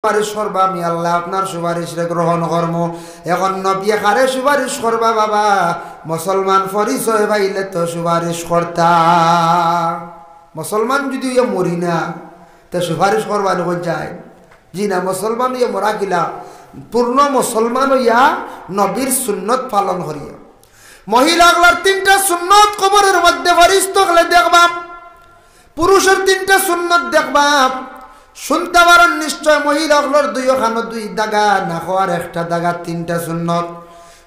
সুপারিশ করবা আমি আল্লাহ আপনার সুপারিশে গ্রহণ করব। এখন নবী কারে সুপারিশ করবা বাবা? মুসলমান পরিচয় পাইলে তো সুপারিশ করতা। মুসলমান যদি মরি না তো সুপারিশ করবা না যায়? জি না, মুসলমান মরা গিলা পূর্ণ মুসলমান হইয়া নবীর সুন্নত পালন করিয়া। মহিলাগুলার 3টা সুন্নত কবরের মধ্যে ফরিস্ত হলে দেখবা, পুরুষের 3টা সুন্নত দেখবা। শুনতে পারেন নিশ্চয়, মহিলাগুলোর 2 দাগা, না হওয়ার 1টা দাগা, 3টা সুন্নত।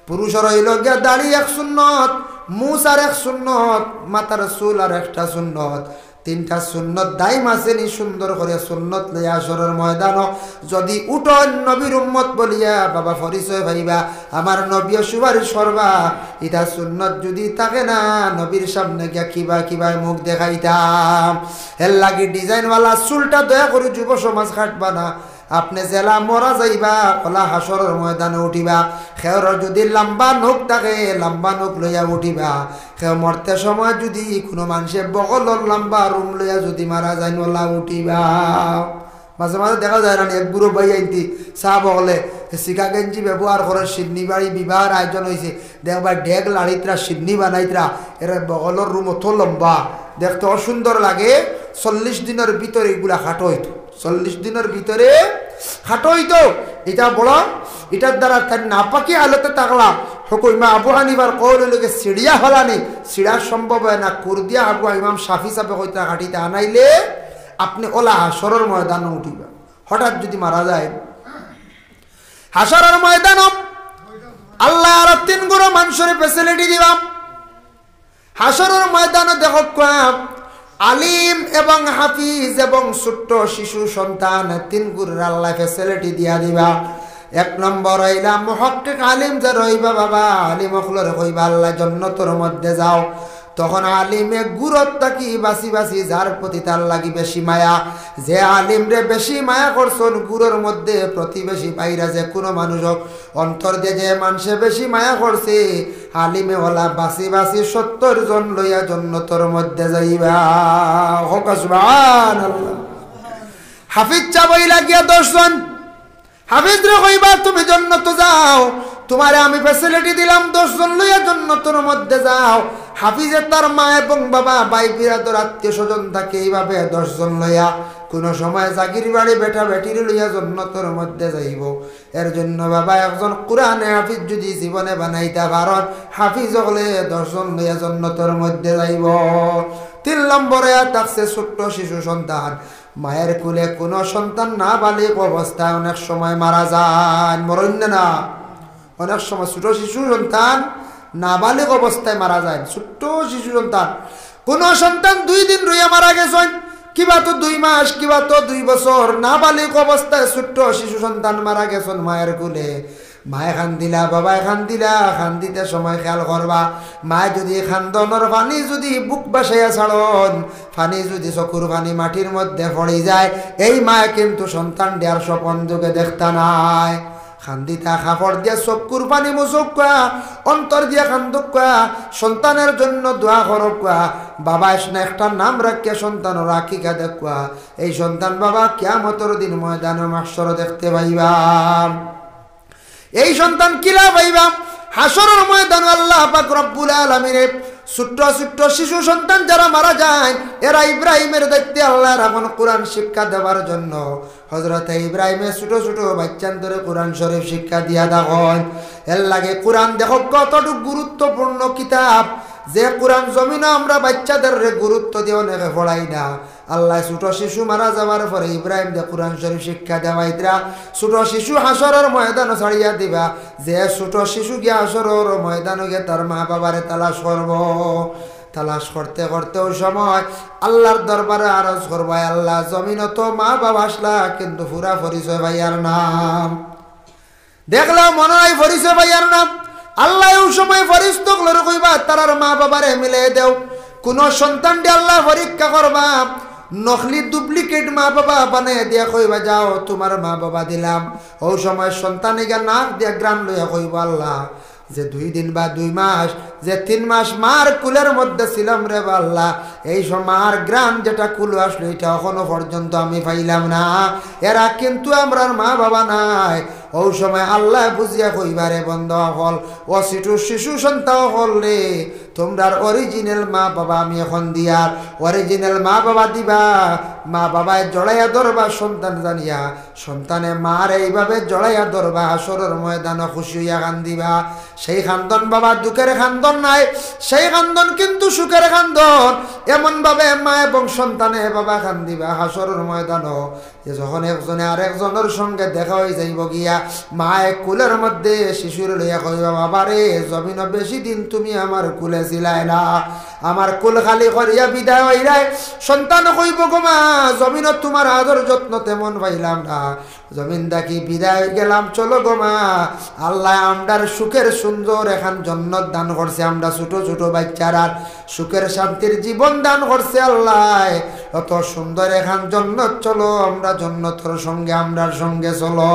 পুরুষের হইল গিয়া দাড়ি 1 সুন্নত, মুছ আর 1 সুন্নত, মাথার চুল আর 1টা সুন্নত। 3টা সুন্নত দাইম আসেনি সুন্দর করে সুন্নত লইয়া আসরের ময়দান যদি উঠন নবীর উম্মত বলিয়া বাবা পরিচয় ভাইবা আমার নবী সুপারিশ করবা। এটা সুন্নত যদি থাকে না নবীর সামনে গিয়া কিবা মুখ দেখাইতাম। এর লাগি ডিজাইনওয়ালা চুলটা দয়া করে যুব সমাজ কাটবা না। আপনি জেলা মরা যাইবা ওলা হাসরের ময়দানে উঠিবা। খেওর যদি লম্বা নখ থাকে লম্বা নখ লইয়া উঠিবা। খেও মরতে সময় যদি কোনো মানুষে বগলর লম্বা রুম লইয়া যদি মারা যায় ওলা উঠিবা। মাঝে মাঝে দেখা যায় না এক বুড়ো ভাই আইতি চা বগলে শিকা গেঞ্জি ব্যবহার করে সিডনি বাড়ি বিবাহের আয়োজন হয়েছে। দেখবা ডেক লাড়িতরা সিডনি বানাইতরা এর বগলর রুম অত লম্বা দেখতে অসুন্দর লাগে। 40 দিনের ভিতরে এগুলা খাটো হইতো, 40 দিনের ভিতরে খাটো হইতো। এটা বড় এটার দ্বারা তার নাপাকি আলোতে থাকলা হকুমা আবু হানিফার কৌল লোকে সিঁড়িয়া হলানি সিঁড়া সম্ভব হয় না। কুরদিয়া আবু ইমাম শাফি সাহেব হইতে হাঁটিতে আনাইলে আপনি ওলা হাসরের ময়দানে উঠিবা। হঠাৎ যদি মারা যায় হাসরের ময়দান আল্লাহ আর 3 গুণ মানুষের ফেসিলিটি দিবাম। হাসরের ময়দানে দেখো আলিম এবং হাফিজ এবং ছোট্ট শিশু সন্তান 3 গুণের আল্লাহ ফেসিলিটি দিয়া দিবা। 1 নম্বর হইলা মুহাক্কিক আলিম যে রইবা বাবা, আলিম হকলরে কইবা আল্লাহ জান্নাতের মধ্যে যাও। তখন আলিমে গুরুত্ব কি বাসি বাসি যার প্রতি তার লাগি বেশি মায়া, যে আলিম রে বেশি মায়া করছন গুরুর মধ্যে প্রতিবেশী পাইরা যে কোনো মানুষক অন্তর দিয়ে যে মানুষে বেশি মায়া করছে আলিমে ওলা বাসি বাসি 70 জন লইয়া জান্নাতের মধ্যে যাইবা। হোক সুবহানাল্লাহ। হাফিজ চাবই লাগিয়া 10 জন হাফিজ রে কইবা তুমি জান্নাতে যাও, তোমারে আমি ফ্যাসিলিটি দিলাম 10 জন লইয়া জান্নাতের মধ্যে যাও। হাফিজে তার মা এবং বাবা ভাই বিরাদর আত্মীয় স্বজন থাকে এইভাবে 10 জন লইয়া কোন সময় জাগির বাড়ি বেটা বেটির লইয়া জান্নাতের মধ্যে যাইব। এর জন্য বাবা একজন কোরআনে হাফিজ যদি জীবনে বানাইতে পারেন হাফিজ হলে 10 জন লইয়া জান্নাতের মধ্যে যাইব। 3 নম্বরে থাকছে ছোট্ট শিশু সন্তান। মায়ের কোলে কোনো সন্তান না বালিক অবস্থায় অনেক সময় মারা যায়, মরণ না অনেক সময় ছোট শিশু সন্তান নাবালিক অবস্থায় মারা যায়। ছোট্ট শিশু সন্তান কোন সন্তান 2 দিন রইয়া মারা গেছেন, কিবা তো 2 মাস, কিবা তো 2 বছর। নাবালিক অবস্থায় ছোট্ট শিশু সন্তান মারা গেছেন মায়ের কোলে। মায়ে খান দিলা বাবায় খান দিলা, খান দিতে সময় খেয়াল করবা মায়ে যদি খান্দনের পানি যদি বুক বাসাইয়া ছাড়ন, পানি যদি চকুর পানি মাটির মধ্যে পড়ে যায় এই মায়ে কিন্তু সন্তান দেওয়ার স্বপন যুগে দেখতা নাই। খান্দিতা খাফড় দিয়া চকুর পানি মুচুক কোয়া, অন্তর দিয়া খান্দুক কোয়া, সন্তানের জন্য দোয়া করক কোয়া। বাবা এসে একটা নাম রাখিয়া সন্তান রাখিকা দেখ কোয়া। এই সন্তান বাবা কিয়ামতের দিন ময়দানে মাহশর দেখতে পাইবা। এই সন্তান কিলা পাইবা হাসরের ময়দানে আল্লাহ পাক রব্বুল আলামিন ছোট্ট ছোট্ট শিশু সন্তান যারা মারা যায় এরা ইব্রাহিমের দায়িত্বে আল্লাহ রাখুন কোরআন শিক্ষা দেওয়ার জন্য। হযরত ইব্রাহিমের ছোট ছোট বাচ্চাদের কোরআন শরীফ শিক্ষা দিয়া দেখুন। এর লাগে কোরআন দেখো কতটুকু গুরুত্বপূর্ণ কিতাব, যে কোরআন জমিনে আমরা বাচ্চাদের গুরুত্ব দিয়ে অনেকে পড়াই না। আল্লাহ ছোট শিশু মারা যাওয়ার পরে ইব্রাহিম দে কোরআন শরীফ শিক্ষা দেওয়াইতরা। ছোট শিশু হাসরের ময়দান ছাড়িয়া দিবা, যে ছোট শিশু গিয়া হাসরের ময়দানে গিয়ে তার মা বাবারে তালাশ করব। তালাশ করতে করতে ওই সময় আল্লাহর দরবারে আরজ করবা আল্লাহ জমিনে তো মা বাবা আসলা কিন্তু পুরা পরিচয় ভাইয়ার নাম দেখলাম মনে হয় পরিচয় ভাইয়ার নাম। আল্লাহ ওই সময় ফরিস্তাগুলোর কইবা তারার মা বাবারে মিলে দেও। কোন সন্তান দিয়ে আল্লাহ পরীক্ষা করবা নকলি ডুপ্লিকেট মা বাবা বানিয়ে দিয়া কইবা যাও তোমার মা বাবা দিলাম। ওই সময় সন্তানিকা নাক দিয়া গ্রাম লইয়া কইবা আল্লাহ যে 2 দিন বা 2 মাস যে 3 মাস মার কুলের মধ্যে ছিলাম রে আল্লাহ, এই মার গ্রাম যেটা কুলে আসলো এটা এখনো পর্যন্ত আমি পাইলাম না। এরা কিন্তু আমরার মা বাবা নাই। ওই সময় আল্লাহ বুঝিয়া কইবারে বন্ধ হল ও শিশু সন্তান হল রে, তোমরার অরিজিনাল মা বাবা আমি এখন দিয়ার অরিজিনাল মা বাবা দিবা। মা বাবায় জড়াইয়া ধরবা সন্তান জানিয়া, সন্তানে মার এইভাবে জড়াইয়া ধরবা, হাসরের ময়দানে খুশি হইয়া কান্দিবা। সেই খান্দন বাবা দুঃখের খান্দন নাই, সেই খান্দন কিন্তু সুখের খান্দন। এমন ভাবে মা এবং সন্তানে বাবা কান্দিবা হাসরের ময়দানও, যে যখন একজনে আরেকজনের সঙ্গে দেখা হয়ে যাইব গিয়া, মা এক কুলের মধ্যে শিশুর লইয়া কইবা, বাবা রে জমিন বেশি দিন তুমি আমার কুলে ছিলাই না, আমার কুল খালি করিয়া বিদায় হইলাই। সন্তান কইব গো মা জমিন তোমার আদর যত্ন তেমন পাইলাম না, জমিন দেখি বিদায় গেলাম, চলো গো মা। আল্লাহ আমরার সুখের সুন্দর এখন জন্নত দান করছে, আমরা ছোট ছোট বাচ্চারা সুখের শান্তির জীবন দান করছে আল্লাহ। অত সুন্দর এখন জন্নত, চলো আমরা জন্নতর সঙ্গে আমরার সঙ্গে চলো।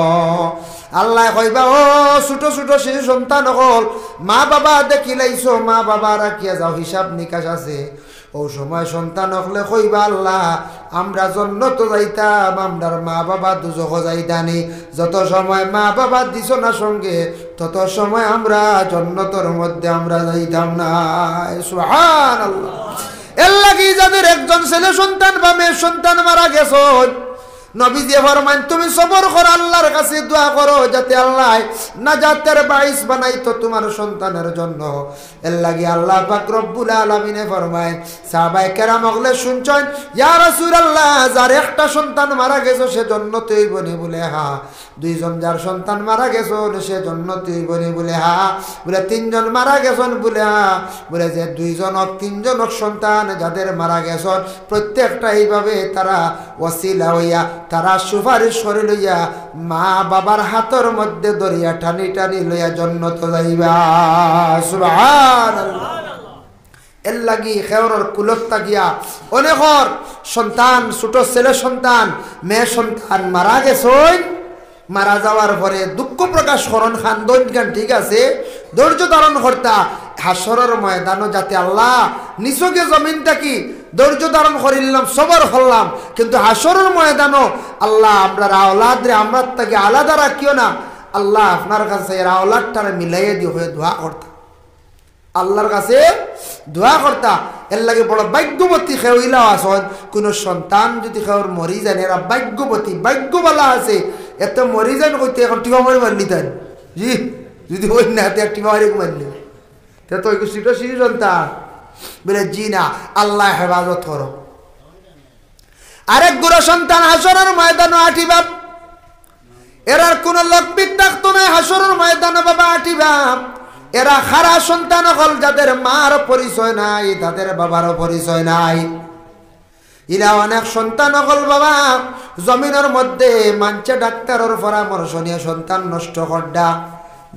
আল্লাহ কইবা ও ছোট ছোট শিশু সন্তান হল, মা বাবা দেখিলাইছো, মা বাবা রাখিয়া যাও, হিসাব নিকাশ আছে। ও সময় সন্তান হলে কইবা আল্লাহ আমরা জন্নত যাইতাম, আমরার মা বাবা দুজখ যাইতানি। যত সময় মা বাবা দিছ না সঙ্গে, তত সময় আমরা জন্নতর মধ্যে আমরা যাইতাম না। সুবহানাল্লাহ। এর লাগি যাদের একজন ছেলে সন্তান বা মেয়ে সন্তান মারা গেছ, নবীজি ফরমান তুমি সবর করো, আল্লাহর কাছে দোয়া করো যাতে আল্লাহ নাজাতের বাইস বানাইতো তোমার সন্তানের জন্য। এর লাগি আল্লাহ পাক রব্বুল আলামিনে ফরমায়, সাহাবায়ে কেরাম হলে শুনছেন, ইয়া রাসূলুল্লাহ যার একটা সন্তান মারা গেছে সে জান্নাতে হইব নি? বলে হ্যাঁ। 2 জন যার সন্তান মারা গেছে সে জান্নাতে হইব নি? বলে হ্যাঁ। বলে 3 জন মারা গেছেন? বলে হ্যাঁ। বলে যে 2 জন 3 জন সন্তান যাদের মারা গেছেন প্রত্যেকটা এইভাবে তারা ওসিলা হইয়া, তারা সুপারিশ করে লইয়া মা বাবার হাতের মধ্যে দরিয়া টানি টানি লইয়া জন্নত যাইবা। সুবহানাল্লাহ। এর লাগি খেওরের কুলত তাকিয়া অনেকর সন্তান, ছোট ছেলে সন্তান মেয়ে সন্তান মারা গেছেন, মারা যাওয়ার পরে দুঃখ প্রকাশ করন, খান্দন গান ঠিক আছে, ধৈর্য ধারণ কর্তা হাসরের ময়দানও যাতে আল্লাহ নিচকে জমিন থাকি ধৈর্য ধারণ করিলাম, সবর করলাম, কিন্তু হাসরের ময়দানও আল্লাহ আমরা আওলাদ রে আমরা তাকে আলাদা রাখিও না। আল্লাহ আপনার কাছে এর আওলাদটারে মিলাইয়ে দিয়ে হয়ে দোয়া করতা, আল্লাহর কাছে দোয়া করতা। এর লাগে বড় ভাগ্যবতী খেউইলা আসন, কোন সন্তান যদি খেউর মরি যান, এরা ভাগ্যবতী ভাগ্যবালা আছে। এত মরি যান কইতে এখন টিপা মারি মারলি তাই জি, যদি ওই না টিপা মারি মারলি তো ওই শিশু শিশু সন্তান বলে জি না, আল্লাহ হেফাজত করো। আরেক গুড়া সন্তান হাসরের ময়দানে আটিবা, এরার কোন লকবিক থাকতো না, হাসরের ময়দানে বাবা আটিবা। এরা খারা সন্তান হল যাদের মার পরিচয় নাই, তাদের বাবারও পরিচয় নাই। এরা অনেক সন্তান হল বাবা জমিনের মধ্যে মানছে ডাক্তারের পরামর্শ নিয়ে সন্তান নষ্ট করডা,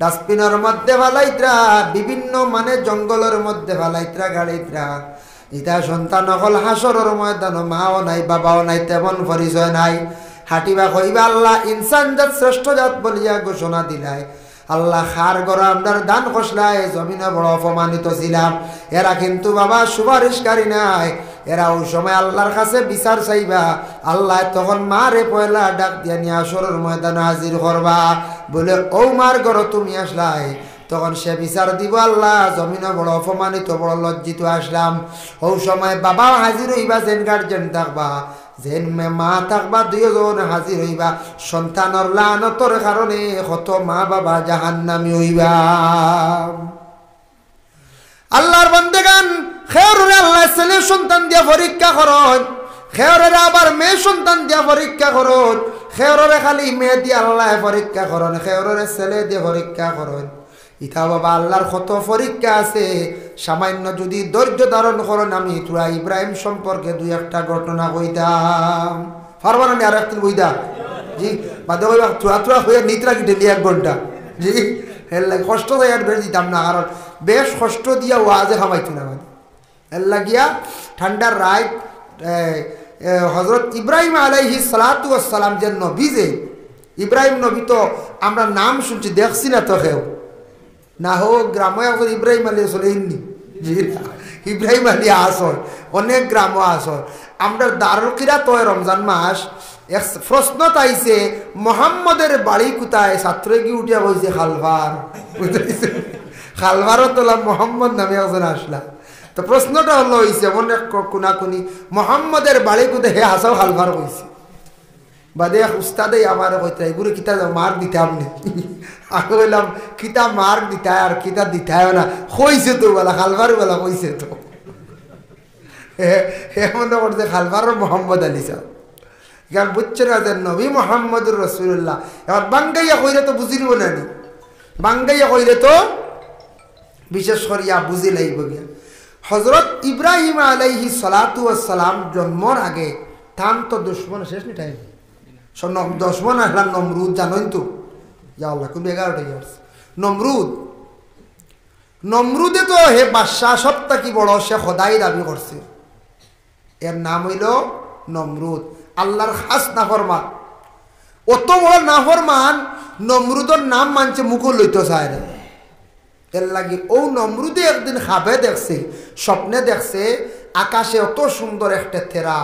ডাস্টবিনের মধ্যে ফালাইত্রা, বিভিন্ন মানে জঙ্গলের মধ্যে ফালাইত্রা গাড়িত্রা। ইতা সন্তান হল হাসরের ময়দান মাও নাই বাবাও নাই, তেমন পরিচয় নাই। হাঁটিবা কইবা আল্লাহ ইনসান জাত শ্রেষ্ঠ জাত বলিয়া ঘোষণা দিলাই। আল্লাহ খার গড়া আমদার দান খসলায় জমিনে বড় অপমানিত ছিলাম। এরা কিন্তু বাবা সুপারিশকারী নাই, এরা ওই সময় আল্লাহর কাছে বিচার চাইবা। আল্লাহ তখন মারে পয়লা ডাক দিয়া নিয়ে আসরের ময়দানে হাজির করবা, বলে ও মার গড় তুমি আসলাই। তখন সে বিচার দিব, আল্লাহ জমিনে বড় অপমানিত বড় লজ্জিত আসলাম। ওই সময় বাবাও হাজির হইবা, যেন গার্জেন থাকবা, যেন মা থাকবা, 2 জন হাজির হইবা। সন্তানের লানতর কারণে কত মা বাবা জাহান্নামী হইবা। আল্লাহর বান্দাগান খেয়রে আল্লাহ ছেলে সন্তান দিয়া পরীক্ষা করন, খেয়রে আবার মেয়ে সন্তান দিয়া পরীক্ষা করন। খেয়রে খালি মেয়ে দিয়ে আল্লাহ পরীক্ষা করন, খেয়রে ছেলে দিয়ে পরীক্ষা করন। ইথা বাবা আল্লাহর কত পরীক্ষা আছে। সামান্য যদি ধৈর্য ধারণ করেন, আমি তোরা ইব্রাহিম সম্পর্কে 2-1টা ঘটনা কইতাম, পারবা না? আর একদিন বইতা জি বাদে কইবা তোরা তোরা হয়ে নিতরা কি ডেলি 1 ঘন্টা জি। এর লাগে কষ্ট দেয় আর বের দিতাম না, কারণ বেশ কষ্ট দিয়া ওয়াজে খামাইতো না। এর লাগিয়া ঠান্ডার রাত হজরত ইব্রাহিম আলাইহিস সালাতু ওয়াস সালাম যে নবী, যে ইব্রাহিম নবী তো আমরা নাম শুনছি, দেখছি না তো কেউ। না হোক গ্রামে এখন ইব্রাহিম আলী আসলে ইন্নি ইব্রাহিম আলী আসর অনেক গ্রামও আসর আমরা দারুল কিরাত হয় রমজান মাস এক প্রশ্ন তাইছে মোহাম্মদের বাড়ি কোথায় ছাত্রে কি উঠিয়া বলছে খালভার খালভারও তোলা মোহাম্মদ নামে একজন আসলা তো প্রশ্নটা হলো হয়েছে অনেক কোনাকুনি মোহাম্মদের বাড়ি কোথায় হে হাসাও খালভার কইছে বাদে উস্তাদে আমার কইতে এগুলো কিতা মার দিতাম নি আমি বললাম কিতা মার দিতায় আর কিতা দিতায় না কইছে তো বলা খালভার বলা কইছে তো মনে করছে খালভারও মোহাম্মদ আলী সাহেব এখানে বুঝছে না যে নবী মোহাম্মদুর রসুল্লাহ এবার বাঙ্গাইয়া কইলে তো বুঝিব না নি বাঙ্গাইয়া কইলে তো বিশেষ করিয়া বুঝি লাগব গিয়া হজরত ইব্রাহিম আলাইহি সালাতু ওয়াসসালাম জন্মর আগে তান তো দুশ্মন শেষ নি টাইম দুশ্মন আসলাম নমরুদ জানোই তো ইয়া আল্লাহ কোন 11টা ইয়ার্স নমরুদে তো হে বাদশাহ সবটা কি বড় সে খোদাই দাবি করছে এর নাম হইল নমরুদ আল্লাহর খাস নাফরমান অত বড় নাফরমান নমরুদর নাম মানছে মুখ লইতে চায় না এর লাগি ও নমরুদে একদিন খাবে দেখছে স্বপ্নে দেখছে আকাশে অত সুন্দর একটা তেরা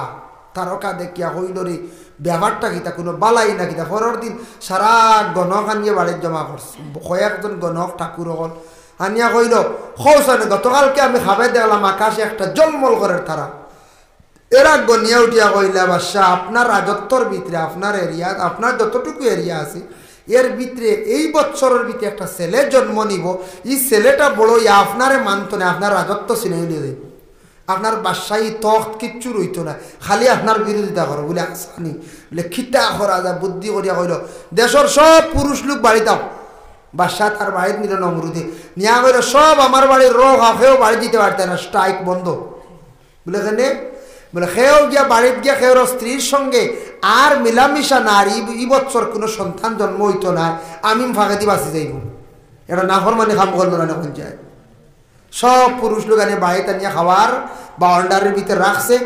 তারকা দেখিয়া হইল রে ব্যাপারটা কিতা কোনো বালাই না কিতা পরের দিন সারা গণক আনিয়ে বাড়ির জমা করছে কয়েকজন গণক ঠাকুর হল আনিয়া কইল খৌসানে গতকালকে আমি খাবে দেখলাম আকাশে একটা জলমল করে তারা এরা গনিয়া উঠিয়া কইলা বাদশাহ আপনার রাজত্বর ভিতরে আপনার এরিয়া আপনার যতটুকু এরিয়া আছে এর ভিতরে এই বছরের ভিতরে একটা ছেলে জন্ম নিব এই ছেলেটা বড় আপনারে মানত না আপনার রাজত্ব ছিনিয়ে নিয়ে দেব আপনার বাদশাহী তখ্ত কিচ্ছু রইতো না খালি আপনার বিরোধিতা করো বলে আসানি বলে খিতা করা যা বুদ্ধি করিয়া কইল দেশের সব পুরুষ লোক বাড়িতাম বাদশাহ তার বাড়িতে নিল নমরুদে নিয়া কইল সব আমার বাড়ির রোগ হাফেও বাড়ি দিতে পারতেন না স্ট্রাইক বন্ধ বলে এখানে বলে খেয়েও গিয়া বাড়িতে গিয়া খেয়ের স্ত্রীর সঙ্গে আর মিলামিশা না আর ই বছর কোনো সন্তান জন্ম হইতো না আমি ফাঁকাতি বাঁচি যাইব এটা নাফরমানি কাম করলো না এখন যায় সব পুরুষ লোক আনে বাড়িতে নিয়ে খাওয়ার বাউন্ডারির ভিতরে রাখছে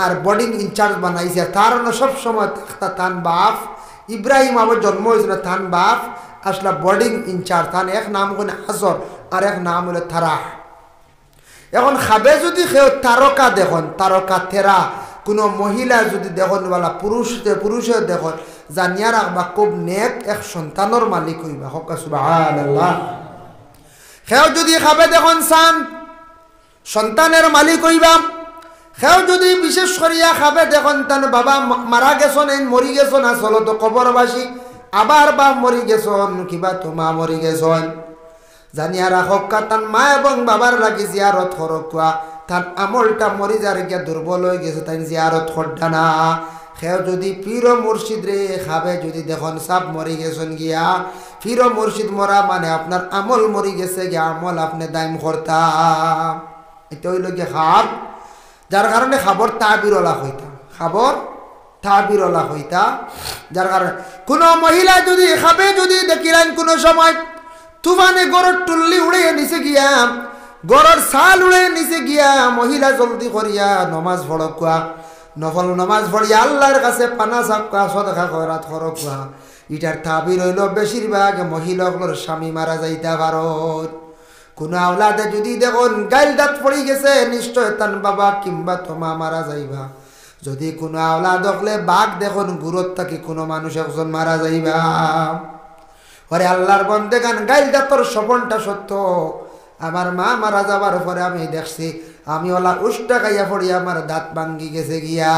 আর বোর্ডিং ইনচার্জ বানাইছে তার সব সময় তান বাপ ইব্রাহিম আবার জন্ম হয়েছিল তান বাপ আসলা বোর্ডিং ইনচার্জ তান এক নাম ওখানে আসর আর এক নাম হলো থারাহ এখন খাবে যদি কেউ তারকা দেখুন তারকা তেরা কোনো মহিলা যদি দেখুন বলা পুরুষে দেখুন জানিয়া রাখবা খুব নেক এক সন্তানের মালিক হইবা হকা সুবহানাল্লাহ কেউ যদি খাবে দেখুন সান সন্তানের মালিক হইবা কেউ যদি বিশেষ করিয়া খাবে দেখুন তান বাবা মারা গেছন মরি গেছন আসল তো কবরবাসী আবার বাপ মরি গেছন কিবা তোমা মরি গেছন জানিয়া রাখক তার মা এবং বাবার লাগি জিয়ারত করকুয়া তার আমলটা মরি যার গিয়া দুর্বল হয়ে গেছে তাই জিয়ারত করডা না সেও যদি পীর মুর্শিদ রে খাবে যদি দেখুন সাপ মরি গেছেন গিয়া পীর মুর্শিদ মরা মানে আপনার আমল মরি গেছে গিয়া আমল আপনি দাইম করতাম এটা হইল গিয়ে খাব যার কারণে খাবর তাবিরলা হইতা খাবর তাবিরলা হইতা যার কারণে কোনো মহিলা যদি খাবে যদি দেখিলেন কোনো সময় তুফানে গরর টুল্লি উড়ে নিচে গিয়া গরর ছাল উড়ে নিচে গিয়া মহিলা জলদি করিয়া নমাজ পড়কুয়া নফল নমাজ পড়িয়া আল্লাহর কাছে পানা চাকুয়া সদকা খয়রাত করকুয়া ইটার তাবির হইল বেশিরভাগ মহিলাগুলোর স্বামী মারা যাইতে পারত কোনো আওলাদে যদি দেখুন গাইল দাঁত পড়ি গেছে নিশ্চয় তান বাবা কিংবা তোমা মারা যাইবা যদি কোনো আওলাদ হলে বাঘ দেখুন গুরুত থাকি কোনো মানুষ একজন মারা যাইবা পরে আল্লাহর বন্দে গান গাইল দাঁতর স্বপনটা সত্য আমার মা মারা যাবার পরে আমি দেখছি আমি ওলা উষ্টা খাইয়া পড়ি আমার দাঁত ভাঙ্গি গেছে গিয়া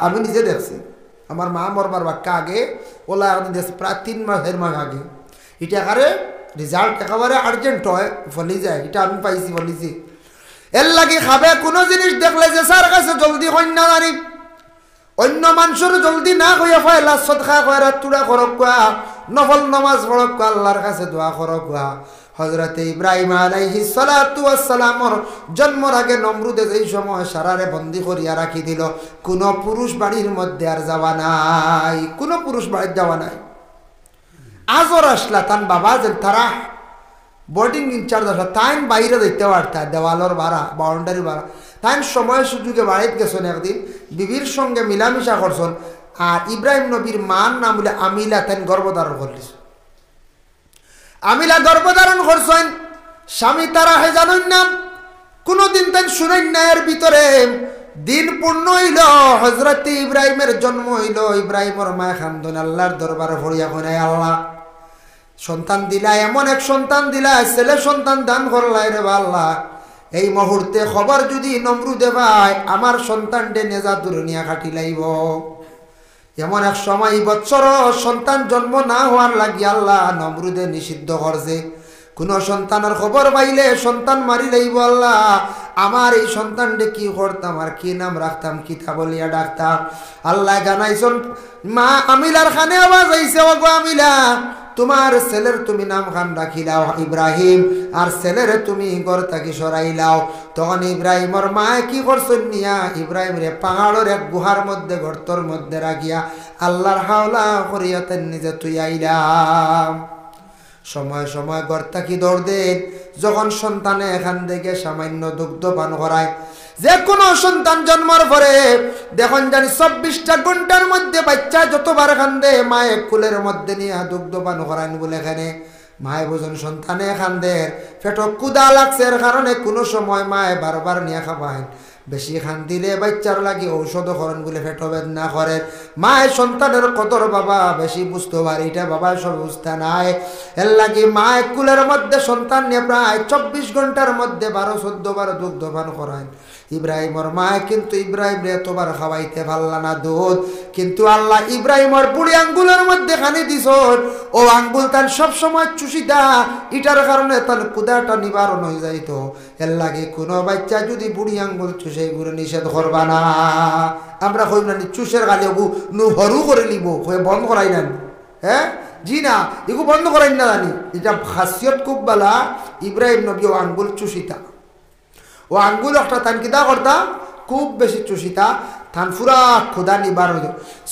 আমি নিজে দেখছি আমার মা মরবার বাক্কা আগে ওলা আমি দেখছি প্রায় 3 মাসের মাস আগে এটা কারে রেজাল্ট একেবারে আর্জেন্ট হয় ফলি যায় এটা আমি পাইছি বলিছি এর লাগে খাবে কোনো জিনিস দেখলে যে স্যার কাছে জলদি কন্যা জানি অন্য মানুষের জলদি না হইয়া ফয়লা সদকা খয়রাত তুড়া করকুয়া নফল নামাজ পড়কুয়া আল্লাহর কাছে দোয়া করকুয়া হযরতে ইব্রাহিম আলাইহিস সালাতু ওয়াস সালামর জন্মর আগে নমরুদে যেই সময় সারারে বন্দী করিয়া রাখি দিল কোনো পুরুষ বাড়ির মধ্যে আর যাওয়া নাই কোনো পুরুষ বাড়ির যাওয়া নাই আজর আসলা তান বাবা যে তারা বোর্ডিং ইনচার্জ আসলা তাইন বাইরে দেখতে পারতা দেওয়ালর বাড়া বাউন্ডারি বাড়া তাইন সময় সুযোগে বাড়িতে গেছেন একদিন বিবির সঙ্গে মিলামিশা করছেন আর ইব্রাহিম নবীর মান নাম বলে আমিলা তাইন গর্ভধারণ করলিস আমিলা গর্ভধারণ করছেন স্বামী তারা হে জানেন না, কোনদিন তাই শুনেন না এর ভিতরে দিন পূর্ণ হইল, হযরত ইব্রাহিমের জন্ম হইল। ইব্রাহিমের মায় খান্দন আল্লাহর দরবারে ভরিয়া কইনা, আল্লাহ সন্তান দিলা, এমন এক সন্তান দিলা, ছেলে সন্তান দান করলাই রে আল্লাহ। এই মুহূর্তে খবর যদি নমরুদে ভাই আমার সন্তানটে নেজা দুনিয়া খাটি লাইব, এমন এক সময় বৎসর সন্তান জন্ম না হওয়ার লাগি আল্লাহ নমরুদে নিষিদ্ধ করছে। কোন সন্তানের খবর পাইলে সন্তান মারি লাইব আল্লাহ। আমার এই সন্তানটে কি করতাম আর কি নাম রাখতাম, কিতা বলিয়া ডাকতাম। আল্লাহ জানাইছেন মা আমিলার খানে আওয়াজ আইছে, ওগো আমিলা তোমার ছেলের তুমি নাম খান রাখিলাও ইব্রাহিম, আর ছেলের তুমি ঘর থাকি সরাইলাও। তখন ইব্রাহিমর মা কি করছেন নিয়া ইব্রাহিম রে পাহাড়ের এক গুহার মধ্যে গর্তর মধ্যে রাখিয়া আল্লাহর হাওলা করিয়াতেন নিজে তুই আইলাম। সময় সময় ঘর থাকি দৌড় দেন, যখন সন্তানে এখান থেকে সামান্য দুগ্ধ পান করায়। যে কোনো সন্তান জন্মের পরে দেখুন জানি 24টা ঘন্টার মধ্যে বাচ্চা যতবার কান্দে মায়ে কুলের মধ্যে নিয়ে দুগ্ধ পান করান বলে এখানে মায়ে বোঝেন সন্তানে কান্দে পেট কুদা লাগছে, এর কারণে কোনো সময় মায়ে বারবার নিয়ে খাবায়। বেশি খান দিলে বাচ্চার লাগে ঔষধ করেন বলে পেট বেদনা করে। মায়ের সন্তানের কদর বাবা বেশি বুঝতে পারি, এটা বাবা সব বুঝতে নাই। এর লাগে মায়ের কুলের মধ্যে সন্তান নিয়ে প্রায় 24 ঘন্টার মধ্যে 12-14 বার দুগ্ধ পান করায়। ইব্রাহিমর মায় কিন্তু ইব্রাহিম এতবার খাওয়াইতে পারলা না দুধ, কিন্তু আল্লাহ ইব্রাহিমর বুড়ি আঙ্গুলের মধ্যে খানি দিছ, ও আঙ্গুল তার সবসময় চুষিতা, এটার কারণে তার কুদাটা নিবারণ হয়ে যাইত। এর লাগে কোনো বাচ্চা যদি বুড়ি আঙ্গুল চুষে ঘুরে নিষেধ করবা না। আমরা কই না চুষের গালে নু হরু করে নিব, বন্ধ করাই না, হ্যাঁ জি না, এগুলো বন্ধ করাই না জানি। এটা খাসিয়ত খুব বালা, ইব্রাহিম নবী ও আঙ্গুল চুষিতা, ও আঙ্গুল একটা তান কিতা করতা খুব বেশি চুষিতা, থান ফুরা ক্ষুদা নিবার হইল।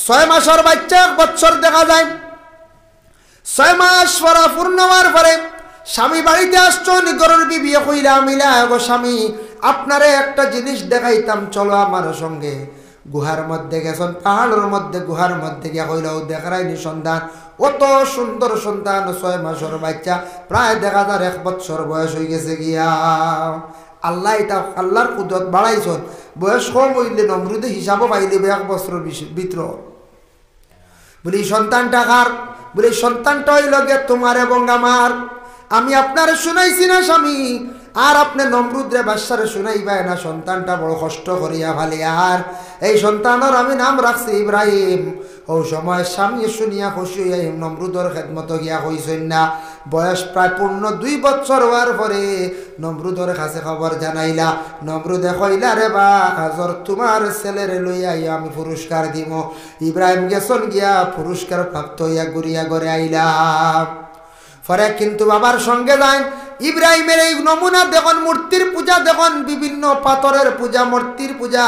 6 মাসের বাচ্চা 1 বছর দেখা যায়। 6 মাস পরা পূর্ণ হওয়ার পরে স্বামী বাড়িতে আসছো, নিগরের বিবি কইলা মিলা গো স্বামী আপনারে একটা জিনিস দেখাইতাম, চলো আমার সঙ্গে। গুহার মধ্যে গেছেন, পাহাড়ের মধ্যে গুহার মধ্যে গিয়া কইলাও দেখারাইনি সন্তান, অত সুন্দর সন্তান 6 মাসের বাচ্চা, প্রায় দেখা যায় 1 বছর বয়স হয়ে গেছে গিয়া। আল্লাহ এটা আল্লাহর কুদরত বাড়াইছেন, বয়স কম হইলে নমরুদে হিসাবও পাইলে 1 বছরের ভিতর। বলি সন্তানটা কার? বলি সন্তানটা হইল গে তোমার এবং আমার। আমি আপনারে শুনাইছি না স্বামী, আর আপনি নমরুদরে বাদশারে শুনাইবাই না। সন্তানটা বড় কষ্ট করিয়া ভালি, আর এই সন্তানের আমি নাম রাখছি ইব্রাহিম। ও সময় স্বামী শুনিয়া খুশি হইয়া নমরুদর খেদমত গিয়া কইছেন না। বয়স প্রায় পূর্ণ 2 বছর হওয়ার পরে নমরুদর কাছে খবর জানাইলা। নমরুদে কইলা রে বা আজর তোমার ছেলেরে লইয়া আমি পুরস্কার দিব। ইব্রাহিম গেছন গিয়া পুরস্কার প্রাপ্ত হইয়া ঘুরিয়া ঘরে আইলাম। পরে কিন্তু বাবার সঙ্গে যায়। ইব্রাহিমের এই নমুনা দেখুন, মূর্তির পূজা দেখুন, বিভিন্ন পাথরের পূজা, মূর্তির পূজা,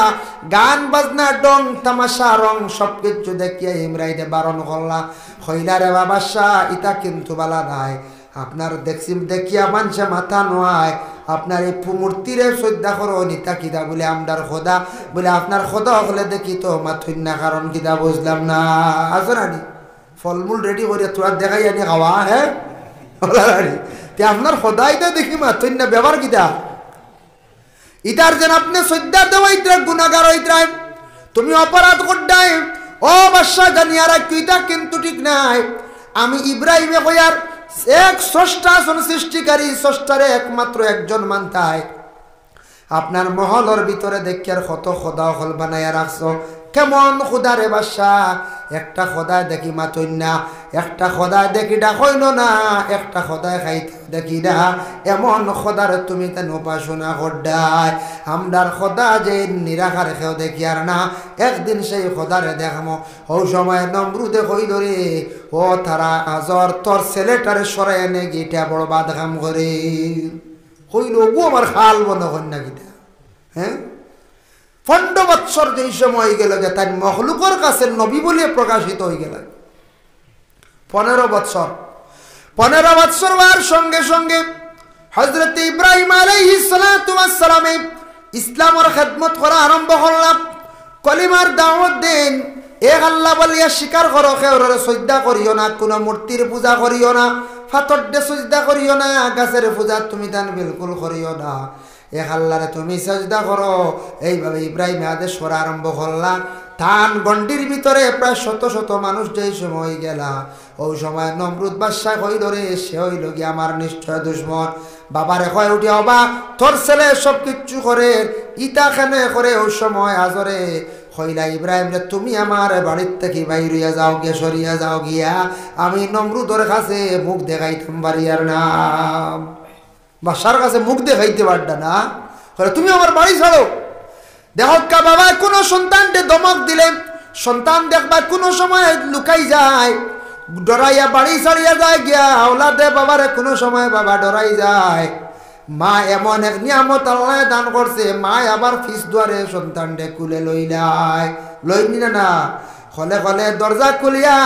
গান বাজনা, ডং তামাশা, রং সবকিছু দেখিয়া ইব্রাহিমে বারণ করলা। কইলা রে বাবা শাহ ইটা কিন্তু বালা নাই, আপনার দেখছি দেখিয়া মানুষে মাথা নোয়ায়, আপনার এই মূর্তিরে শ্রদ্ধা করো নিতা কিতা বলে আমদার খোদা, বলে আপনার খোদা হলে দেখি তো মাথুন না, কারণ কিতা বুঝলাম না। আসো নানি ফলমূল রেডি করিয়া তোরা দেখাই আনি খাওয়া, হ্যাঁ আপনার সদাইতে দেখি মাথুন না, ব্যবহার কিতা ইটার যেন আপনি শ্রদ্ধা দেওয়া ইতরা গুণাগার হইতাম, তুমি অপরাধ করডাই ও বাদশা জানিয়া রাখি, ইটা কিন্তু ঠিক নাই। আমি ইব্রাহিমে কইয়ার এক স্রষ্টা আছেন, সৃষ্টিকারী, স্রষ্টারে একমাত্র একজন মানতায়। আপনার মহলের ভিতরে দেখিয়ার কত খোদা হল বানাইয়া রাখছো, কেমন খোদা রে বাদশা? একটা খোদায় দেখি মাতুন না, একটা খোদায় দেখি ডাকইল না, একটা খোদায় খাইতে দেখি না, এমন খোদার তুমি তেন উপাসনা করডায়। আমরার খোদা যে নিরাকার খেয়েও দেখি আর না, একদিন সেই খোদারে দেখামো। ও সময় নমরুদে কইল রে ও তারা আজর তোর ছেলেটারে সরাই এনে গিটা বড় বাদ কাম করে। কইল ও আমার খাল বন্ধ কর না গিটা, হ্যাঁ 15 বৎসর যেই সময় হয়ে গেল যে তাই মখলুকর কাছে নবী বলে প্রকাশিত হয়ে গেল। 15 বৎসর হওয়ার সঙ্গে সঙ্গে হযরত ইব্রাহিম আলাইহিস সালাতু ওয়াস সালামে ইসলামের খেদমত করা আরম্ভ করলাম। কলিমার দাওয়াত দেন, এক আল্লাহ বলিয়া স্বীকার করো, কেউরে শ্রদ্ধা করিও না, কোনো মূর্তির পূজা করিও না। ফাতর দে সজদা করিও না, গাছের পূজা তুমি তান বিলকুল করিও না, এক আল্লাহরে তুমি সজদা করো। এইভাবে ইব্রাহিম আদেশ করা আরম্ভ করলা। ধান গন্ডির ভিতরে প্রায় শত শত মানুষ যেই সময় গেলা, ওই সময় নমরুদ বাদশা কইল রে সে হইল কি আমার নিশ্চয় দুশ্মন। বাবারে কয় উঠি অবা তোর ছেলে সব কিচ্ছু করে ইটা খানে করে ওই সময় আজরে কইলা ইব্রাহিম রে তুমি আমার বাড়ির থেকে বাইরিয়া যাও গিয়া, সরিয়া যাও গিয়া, আমি নমরুদের কাছে মুখ দেখাইতাম বাড়িয়ার নাম। বাদশার কাছে মুখ দেখাইতে পারতা না, তুমি আমার বাড়ি ছাড়ো। দেখো কা বাবা কোনো সন্তানকে ধমক দিলে সন্তান দেখবার কোনো সময় লুকাই যায়, ডরাইয়া বাড়ি ছাড়িয়া যায় গিয়া, আওলাদে বাবারে কোনো সময় বাবা ডরাই যায়। মা এমন এক নিয়ামত আল্লাহ দান করছে, মা আবার ফিস দুয়ারে সন্তানকে কুলে লইলাই, লইনি না হলে হলে দরজা খুলিয়া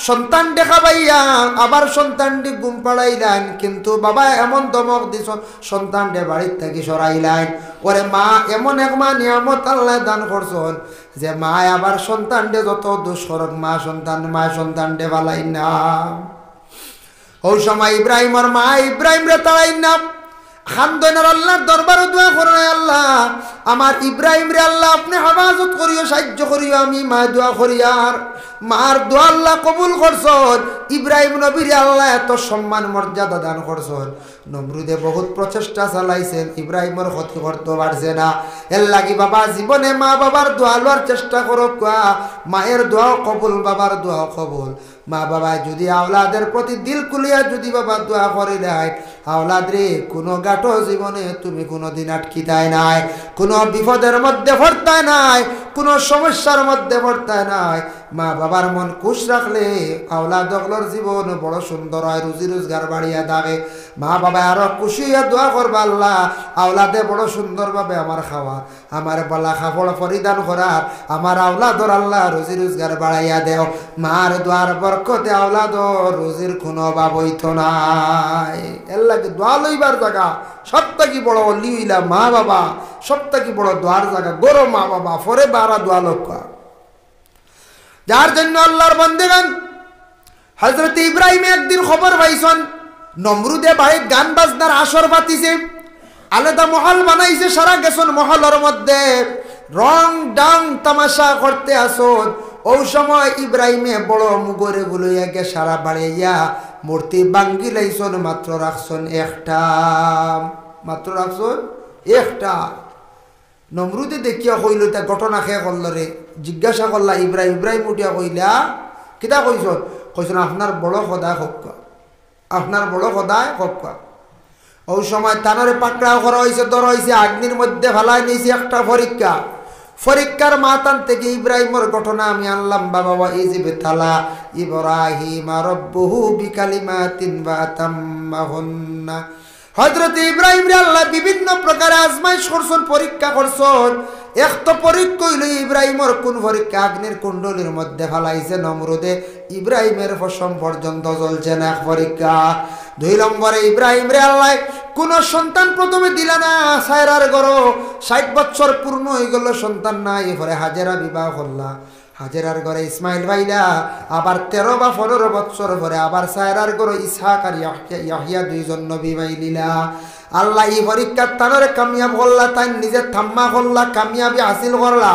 সন্তান দেখা পাইয়া আবার সন্তানটি ঘুম পাড়াইলেন, কিন্তু বাবা এমন ধমক দিছ সন্তানটে বাড়ির থেকে সরাইলেন। ওরে মা এমন এক মা নিয়ামত আল্লাহ দান করছেন যে মা আবার সন্তানটে যত দুষ্করক মা সন্তানটে বালাই না। ওই সময় ইব্রাহিমের মা ইব্রাহিম রে তাড়াই না, খানদনার আল্লাহর দরবারে দোয়া করেন, আল্লাহ আমার ইব্রাহিম রে আল্লাহ আপনি হেফাজত করিও, সাহায্য করিও। আমি মা দোয়া করি আর মার দোয়া আল্লাহ কবুল করছেন। ইব্রাহিম নবীর আল্লাহ এত সম্মান মর্যাদা দান করছেন। নমরুদে বহুত প্রচেষ্টা চালাইছেন, ইব্রাহিমের ক্ষতি করতে পারছে না। এর লাগি বাবা জীবনে মা বাবার দোয়া লওয়ার চেষ্টা করো, মায়ের দোয়াও কবুল, বাবার দোয়াও কবুল। মা বাবা যদি আওলাদের প্রতি দিল কুলিয়া যদি বাবা দোয়া করে দেয়, আওলাদ রে কোনো গাটো জীবনে তুমি কোনোদিন আটকিতায় নাই, কোনো বিপদের মধ্যে পড়তায় নাই, কোনো সমস্যার মধ্যে পড়তায় নাই। মা বাবার মন খুশ রাখলে আওলাদগুলোর জীবন বড় সুন্দর হয়, রুজি রোজগার বাড়িয়া থাকে। মা বাবা আরো খুশি হইয়া দোয়া করবা, আল্লাহ আওলাদে বড় সুন্দরভাবে আমার খাওয়া, আমার বলা খাপড় পরিধান করার, আমার আওলাদর আল্লাহ রুজি রোজগার বাড়াইয়া দেও। মার দোয়ার বরকতে আওলাদর রুজির কোনো অভাব হইত নাই। এর লাগে দোয়া লইবার জায়গা সবথেকে বড় অলি হইলা মা বাবা, সবথেকে বড় দোয়ার জায়গা গরো মা বাবা, পরে বারা দোয়া লক্ষ্য। যার জন্য আল্লাহর বন্দেগান হযরত ইব্রাহিম একদিন খবর পাইছেন নমরুদে বাড়ির গান বাজনার আসর পাতিছে, আলাদা মহল বানাইছে, সারা গেছেন মহলের মধ্যে রং ডাং তামাশা করতে আসন। ওই সময় ইব্রাহিমে বড় মুগরে গুলোইয়া গে সারা বাড়িয়া মূর্তি বাঙ্গি লাইছন, মাত্র রাখছন একটা, মাত্র রাখছন একটা। নমরুদে দেখিয়া কইল তা ঘটনা খেয়ে করল রে, জিজ্ঞাসা করলা ইব্রাহিম উঠিয়া কইলা কিতা কইছন? কইছেন আপনার বড় খোদায় হক, আপনার বড় খোদায় হক। ওই সময় তানারে পাকড়াও করা হয়েছে, ধরা হয়েছে, আগ্নির মধ্যে ফেলাই নিয়েছে একটা পরীক্ষা। পরীক্ষার মাতান থেকে ইব্রাহিমের ঘটনা আমি আনলাম বাবা। ইজিবে তালা ইব্রাহিম রাব্বুহু বিকালিমাতিন ফাতাম্মাহুন্না। হযরত ইব্রাহিম রে আল্লাহ বিভিন্ন প্রকার আজমাইশ করছেন, পরীক্ষা করছেন। এক তো পরীক্ষা হইল ইব্রাহিমের কোন পরীক্ষা, আগ্নির কুণ্ডলীর মধ্যে ফেলাইছে নমরুদে, ইব্রাহিমের পশম পর্যন্ত জ্বলছে না, এক পরীক্ষা। 2 নম্বরে ইব্রাহিম রে আল্লাহ কোন সন্তান প্রথমে দিলা না, সায়রার গরো 60 বছর পূর্ণ হয়ে গেল, সন্তান নাই। এরপরে হাজেরা বিবাহ করলা, হাজেরার ঘরে ইসমাইল ভাইলা, আবার 13 বা 15 বছর পরে আবার সায়রার ঘরে ইসহাক আর ইয়াহিয়া 2 জন নবী ভাইলিলা। আল্লাহ এই পরীক্ষার তানরে কামিয়াব করলা, তাই নিজে থাম্মা করলা, কামিয়াবি হাসিল করলা।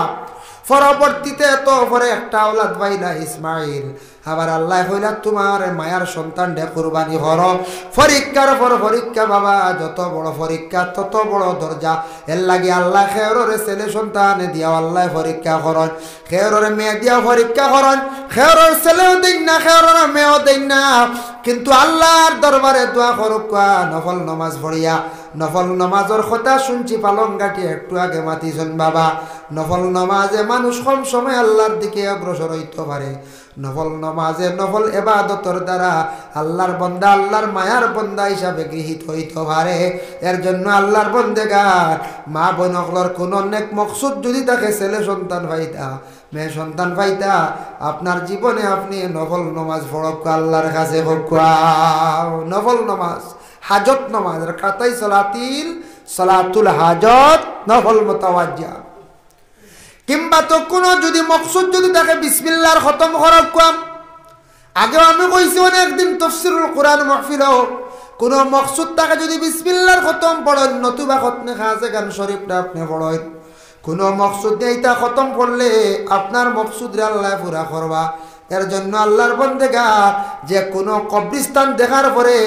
পরবর্তীতে তো পরে একটা আওলাদ পাইলা ইসমাইল। আবার আল্লাহ কইলা তোমার মায়ার সন্তান ডে কুরবানি হর। পরীক্ষার পর পরীক্ষা বাবা, যত বড় পরীক্ষা তত বড় দরজা। এর লাগে আল্লাহ খেয়রের ছেলে সন্তান দিয়া আল্লাহ পরীক্ষা করন, খেয়রের মেয়ে দিয়া পরীক্ষা করন। খেয়রের ছেলেও দেন না, খেয়রের মেয়েও দেন না, কিন্তু আল্লাহর দরবারে দোয়া করুক নফল নমাজ পড়িয়া। নফল নমাজের কথা শুনছি পালং গাটি একটু আগে মাতিছেন বাবা। নফল নমাজে মানুষ কম সময় আল্লাহর দিকে অগ্রসর হইতে পারে। নফল নমাজে নফল এবাদতর দ্বারা আল্লাহর বন্দা আল্লাহর মায়ার বন্দা হিসাবে গৃহীত হইতে পারে। এর জন্য আল্লাহর বন্দেগার মা বোনগুলোর কোন অনেক মকসুদ যদি তাকে ছেলে সন্তান পাইতা, মেয়ে সন্তান পাইতা, আপনার জীবনে আপনি নফল নমাজ পড়ক, আল্লাহর কাছে হোক। নফল নমাজ হাজত নমাজ কাতাই সালাতুল হাজত নফল মুতাওয়াজ্জিহ, কিংবা তো কোনো যদি মকসুদ যদি তাকে বিসমিল্লাহর খতম করক, আগেও আমি কইছি অনেকদিন তাফসীরুল কোরআন মাহফিল কোন মকসুদ থাকে যদি বিসমিল্লাহর খতম পড়েন নতুবা খতমে খাজে গান শরীফটা আপনি পড়েন কোন মকসুদ নেই তা খতম পড়লে আপনার মকসুদ আল্লাহ পুরা করবা। এর জন্য আল্লাহর বান্দাগা যে কোনো কবরস্থান দেখার পরে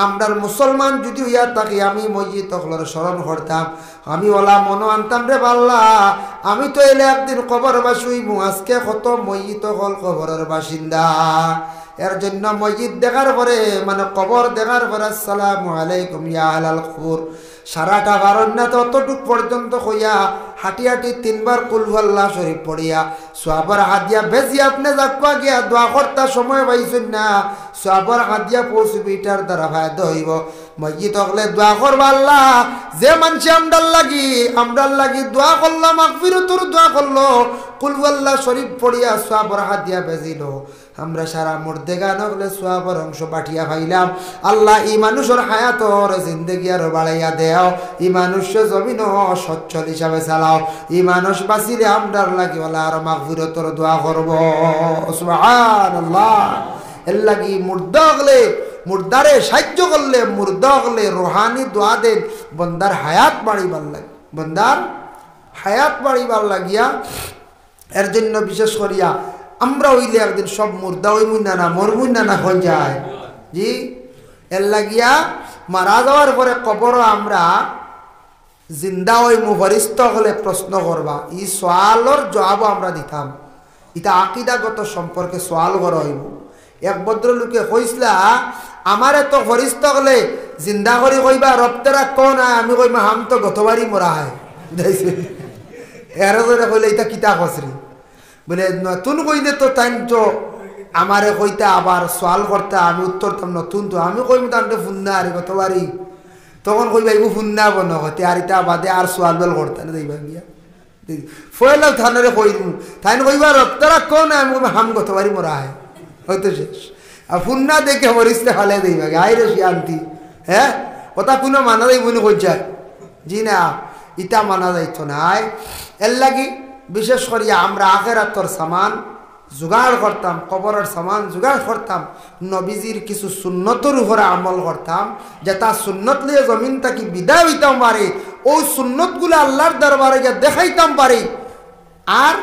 আমরার মুসলমান যদি হইয়া থাকি আমি মসজিদ তখলর স্মরণ করতাম আমি ওলা মনো আনতাম রে বাল্লা আমি তো এলে একদিন কবরবাসী হইব আজকে কত মসজিদ হল কবরের বাসিন্দা। এর জন্য মসজিদ দেখার পরে মানে কবর দেখার পরে আসসালামু আলাইকুম ইয়া আহলাল কবর সারাটা বারণ্যা ততটুক পর্যন্ত হইয়া হাঁটি হাঁটি 3 বার কুল হুয়াল্লাহ শরীফ পড়িয়া সোয়াবার হাদিয়া বেজি আপনি যাকবা গিয়া দোয়া করতে সময় পাইছেন না সোয়াবার হাদিয়া পৌঁছবি এটার দ্বারা ফায়দা হইব। মসজিদ হলে দোয়া করবা আল্লাহ যে মানুষ আমরার লাগি দোয়া করলাম মাগফিরাতুর দোয়া করলো কুল হুয়াল্লাহ শরীফ পড়িয়া সোয়াবার হাদিয়া বেজিল আমরা সারা মুর্দেগা নগলে সোয়াবার অংশ পাঠিয়া পাইলাম। আল্লাহ এই মানুষের হায়াতর জিন্দগি আরো বাড়াইয়া দেও এই মানুষ জমিন সচ্ছল হিসাবে চালাও এই মানুষ বাঁচিলে আমরার লাগি বলা আর মাগফিরাতুর দোয়া করব সুবহানাল্লাহ। এর লাগি মুর্দা হলে মুর্দারে সাহায্য করলে মুর্দা হলে রুহানি দোয়া দেন বন্দার হায়াত বাড়িবার লাগে বন্দার হায়াত বাড়িবার লাগিয়া। এর জন্য বিশেষ করিয়া আমরা হইলে একদিন সব মুর্দা হইমুন না মরমুন না হয়ে যায় জি। এর লাগিয়া মারা যাওয়ার পরে কবর আমরা জিন্দা হইমু ফরিস্ত হলে প্রশ্ন করবা ই সোয়ালর জবাব আমরা দিতাম এটা আকিদাগত সম্পর্কে সোয়াল করা হইব। এক ভদ্রলোকে কইসলা আমারে তো ফরিস্ত হলে জিন্দা করি কইবা রপ্তেরা কোন আমি কইমা হাম তো গতবারই মরা হয় এর কইলে এটা কিতা খসরি বলে নতুন কইলে তো তাই তো আমারে কইতা আবার সোয়াল করতে আমি উত্তর তাম নতুন তো আমি কইম তান্তে ফুন্না আরে গতবারই তখন কইবা এগু ফুন্না বন হতে আর ইটা বাদে আর সোয়াল বেল করতে না দেইবা গিয়া ফয়লা থানারে কইম তাই কইবা রপ্তারা কোন আমি কইম হাম গতবারই মরা হয় হয়তো শেষ আর ফুন্না দেখে মরিসতে ফেলে দেইবা গে আইরে শান্তি হ্যাঁ ওটা কোনো মানা যাই মনে কই যায় জি না ইটা মানা যাইতো নাই। এর লাগি বিশেষ করিয়া আমরা আখেরাতর সামান জোগাড় করতাম কবরের সামান জোগাড় করতাম নবীজির কিছু সুন্নতর উপরে আমল করতাম যে তার সুন্নত লিয়ে জমিন তাকে বিদায় হইতাম পারে ওই সুন্নতগুলো আল্লাহর দরবারে গিয়ে দেখাইতাম পারে। আর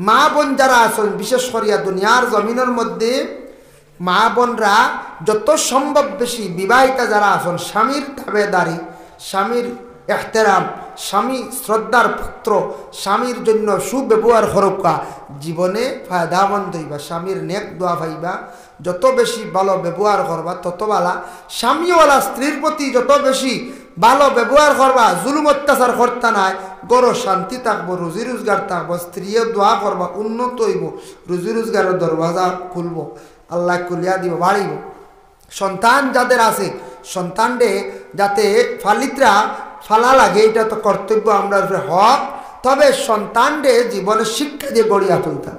মা বোন যারা আছেন বিশেষ করিয়া দুনিয়ার জমিনের মধ্যে মা বোনরা যত সম্ভব বেশি বিবাহিতা যারা আছেন স্বামীর তাবেদারি স্বামীর এহতেরাম স্বামী শ্রদ্ধার পুত্র স্বামীর জন্য সুব্যবহার করবা জীবনে ফায়দামন্দ হইবা স্বামীর নেক দোয়া পাইবা যত বেশি ভালো ব্যবহার করবা তত ভালো স্বামীওয়ালা স্ত্রীর প্রতি যত বেশি ভালো ব্যবহার করবা জুলুম অত্যাচার করতে নাই গড় শান্তি থাকবো রুজি রোজগার থাকবো স্ত্রীও দোয়া করবা উন্নত হইব রুজি রোজগারের দরওয়াজা খুলব আল্লাহ খুলিয়া দিব বাড়িব। সন্তান যাদের আছে সন্তানরে যাতে ফালিতরা ফালা লাগে এটা তো কর্তব্য আমরা হক তবে সন্তানরে জীবনে শিক্ষা দিয়ে গড়িয়া তুলতাম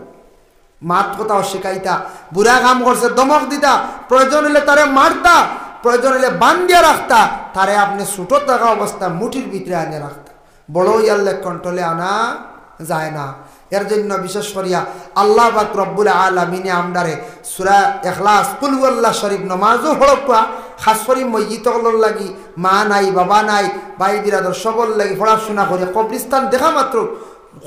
মাত কোথাও শেখাইতা বুড়া কাম করছে দমক দিতা প্রয়োজন হলে তারে মারতা প্রয়োজন হলে বান্ধিয়া রাখতা তারে আপনি ছোটো থাকা অবস্থা মুঠির ভিতরে আনে রাখতা বড় ইয়াল্লে কন্ট্রোলে আনা যায় না। এর জন্য বিশেষ করিয়া আল্লাহ পাক রব্বুল আলামিনে আমদারে সূরা ইখলাস কুল হুয়াল্লাহ শরীফ নমাজও হড়কা খাস করে মসজিদগুলোর লাগি মা নাই বাবা নাই ভাই বিরাদর সবল লাগি পড়াশোনা করে কবরস্থান দেখা মাত্র